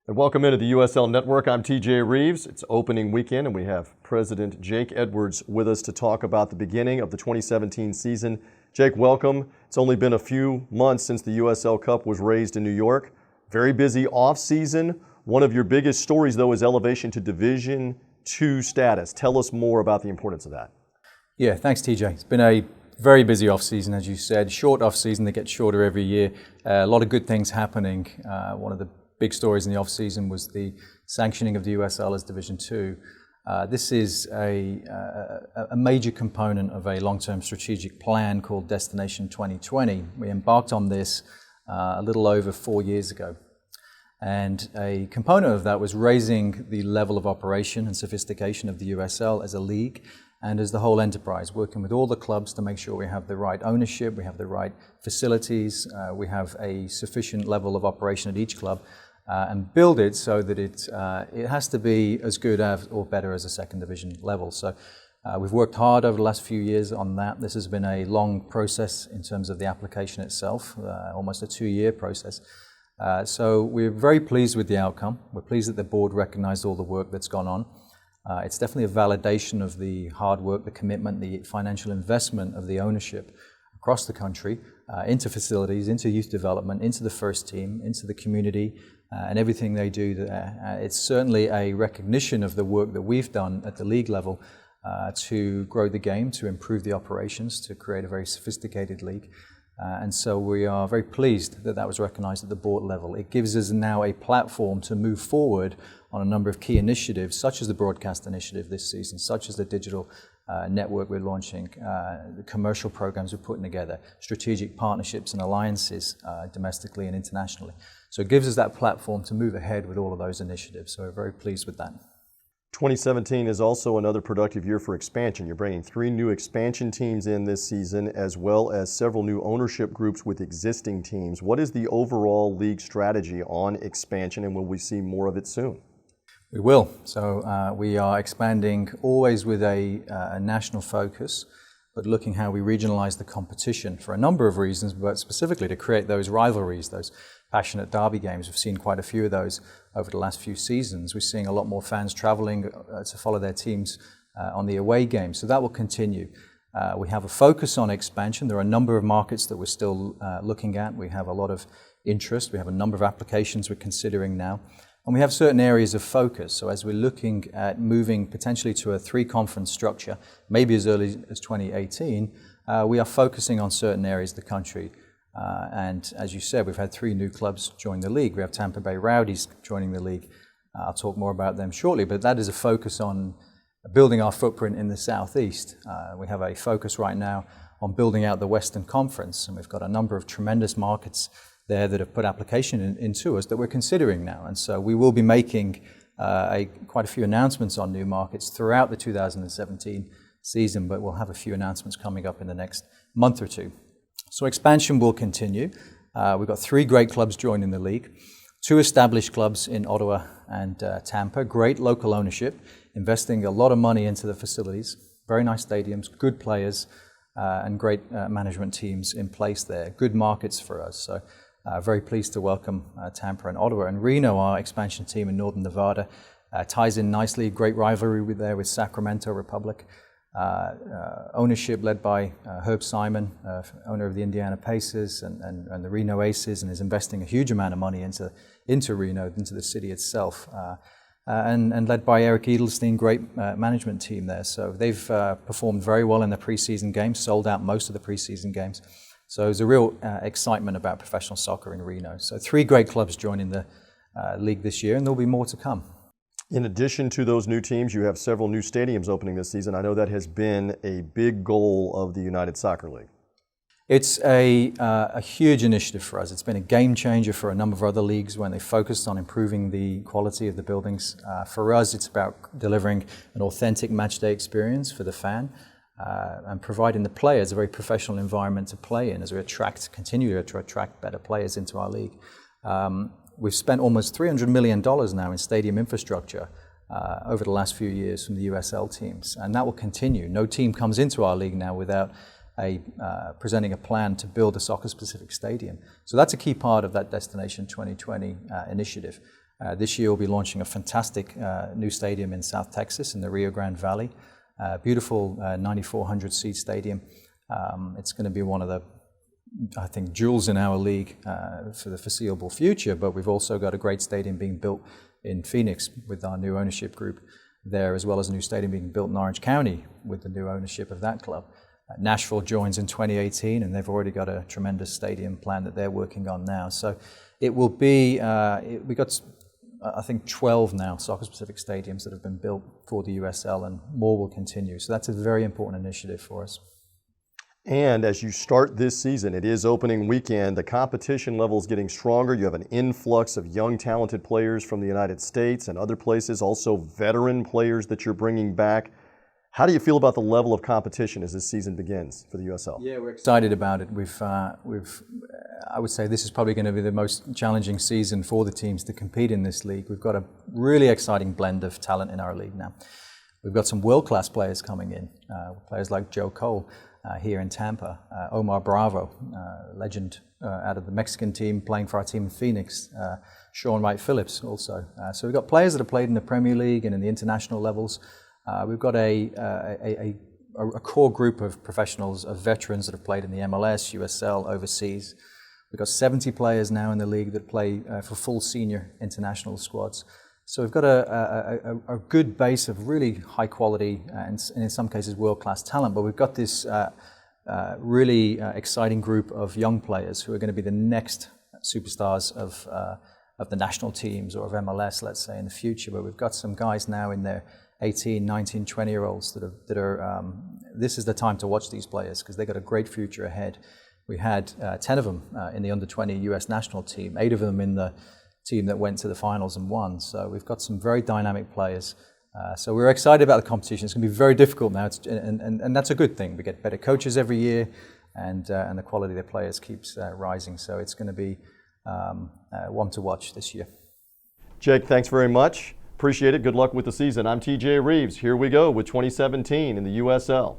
And welcome into the USL Network. I'm TJ Reeves. It's opening weekend, and we have President Jake Edwards with us to talk about the beginning of the 2017 season. Jake, welcome. It's only been a few months since the USL Cup was raised in New York. Very busy off-season. One of your biggest stories, though, is elevation to Division II status. Tell us more about the importance of that. Yeah, thanks, TJ. It's been a very busy off-season, as you said. Short off-season that gets shorter every year. A lot of good things happening. One of the big stories in the off-season was the sanctioning of the USL as Division II. This is a major component of a long-term strategic plan called Destination 2020. We embarked on this a little over 4 years ago. And a component of that was raising the level of operation and sophistication of the USL as a league and as the whole enterprise, working with all the clubs to make sure we have the right ownership, we have the right facilities, we have a sufficient level of operation at each club, and build it so that it has to be as good as or better as a second division level. So we've worked hard over the last few years on that. This has been a long process in terms of the application itself, almost a 2-year process. So we're very pleased with the outcome. We're pleased that the board recognized all the work that's gone on. It's definitely a validation of the hard work, the commitment, the financial investment of the ownership across the country into facilities, into youth development, into the first team, into the community, and everything they do there. It's certainly a recognition of the work that we've done at the league level to grow the game, to improve the operations, to create a very sophisticated league. And so we are very pleased that that was recognized at the board level. It gives us now a platform to move forward on a number of key initiatives, such as the broadcast initiative this season, such as the digital network we're launching, the commercial programs we're putting together, strategic partnerships and alliances domestically and internationally. So it gives us that platform to move ahead with all of those initiatives. So we're very pleased with that. 2017 is also another productive year for expansion. You're bringing 3 new expansion teams in this season, as well as several new ownership groups with existing teams. What is the overall league strategy on expansion, and will we see more of it soon? We will. So we are expanding always with a national focus, but looking how we regionalize the competition for a number of reasons, but specifically to create those rivalries, those passionate derby games. We've seen quite a few of those over the last few seasons. We're seeing a lot more fans traveling to follow their teams on the away games, so that will continue. We have a focus on expansion. There are a number of markets that we're still looking at. We have a lot of interest. We have a number of applications we're considering now. And we have certain areas of focus. So as we're looking at moving potentially to a 3-conference structure, maybe as early as 2018, we are focusing on certain areas of the country. And as you said, we've had 3 new clubs join the league. We have Tampa Bay Rowdies joining the league. I'll talk more about them shortly, but that is a focus on building our footprint in the Southeast. We have a focus right now on building out the Western Conference, and we've got a number of tremendous markets there that have put application into us that we're considering now. And so we will be making quite a few announcements on new markets throughout the 2017 season, but we'll have a few announcements coming up in the next month or 2. So expansion will continue. We've got 3 great clubs joining the league, 2 established clubs in Ottawa and Tampa, great local ownership, investing a lot of money into the facilities, very nice stadiums, good players, and great management teams in place there, good markets for us. So very pleased to welcome Tampa and Ottawa. And Reno, our expansion team in Northern Nevada, ties in nicely, great rivalry there with Sacramento Republic. Ownership led by Herb Simon, owner of the Indiana Pacers and the Reno Aces, and is investing a huge amount of money into Reno, into the city itself. And led by Eric Edelstein, great management team there. So they've performed very well in the preseason games, sold out most of the preseason games. So there's a real excitement about professional soccer in Reno. So 3 great clubs joining the league this year, and there'll be more to come. In addition to those new teams, you have several new stadiums opening this season. I know that has been a big goal of the United Soccer League. It's a huge initiative for us. It's been a game changer for a number of other leagues when they focused on improving the quality of the buildings. For us, it's about delivering an authentic matchday experience for the fan and providing the players a very professional environment to play in as we continue to attract better players into our league. We've spent almost $300 million now in stadium infrastructure over the last few years from the USL teams, and that will continue. No team comes into our league now without presenting a plan to build a soccer-specific stadium. So that's a key part of that Destination 2020 initiative. This year we'll be launching a fantastic new stadium in South Texas in the Rio Grande Valley. Beautiful 9,400 seat stadium. It's going to be one of the, I think, jewels in our league for the foreseeable future, but we've also got a great stadium being built in Phoenix with our new ownership group there, as well as a new stadium being built in Orange County with the new ownership of that club. Nashville joins in 2018, and they've already got a tremendous stadium plan that they're working on now. So it will be, we got, I think, 12 now soccer-specific stadiums that have been built for the USL, and more will continue. So that's a very important initiative for us. And as you start this season, it is opening weekend, the competition level is getting stronger. You have an influx of young, talented players from the United States and other places, also veteran players that you're bringing back. How do you feel about the level of competition as this season begins for the USL? Yeah, we're excited about it. I would say this is probably going to be the most challenging season for the teams to compete in this league. We've got a really exciting blend of talent in our league now. We've got some world-class players coming in, players like Joe Cole here in Tampa, Omar Bravo, legend out of the Mexican team playing for our team in Phoenix, Sean Wright-Phillips also. So we've got players that have played in the Premier League and in the international levels. We've got a core group of professionals, of veterans that have played in the MLS, USL, overseas. We've got 70 players now in the league that play for full senior international squads. So we've got a good base of really high quality and in some cases world-class talent, but we've got this really exciting group of young players who are going to be the next superstars of the national teams or of MLS, let's say, in the future. But we've got some guys now in their 18, 19, 20-year-olds that are this is the time to watch these players because they've got a great future ahead. We had 10 of them in the under-20 US national team, 8 of them in the team that went to the finals and won. So we've got some very dynamic players. So we're excited about the competition. It's going to be very difficult now, and that's a good thing. We get better coaches every year, and the quality of the players keeps rising. So it's going to be one to watch this year. Jake, thanks very much. Appreciate it. Good luck with the season. I'm TJ Reeves. Here we go with 2017 in the USL.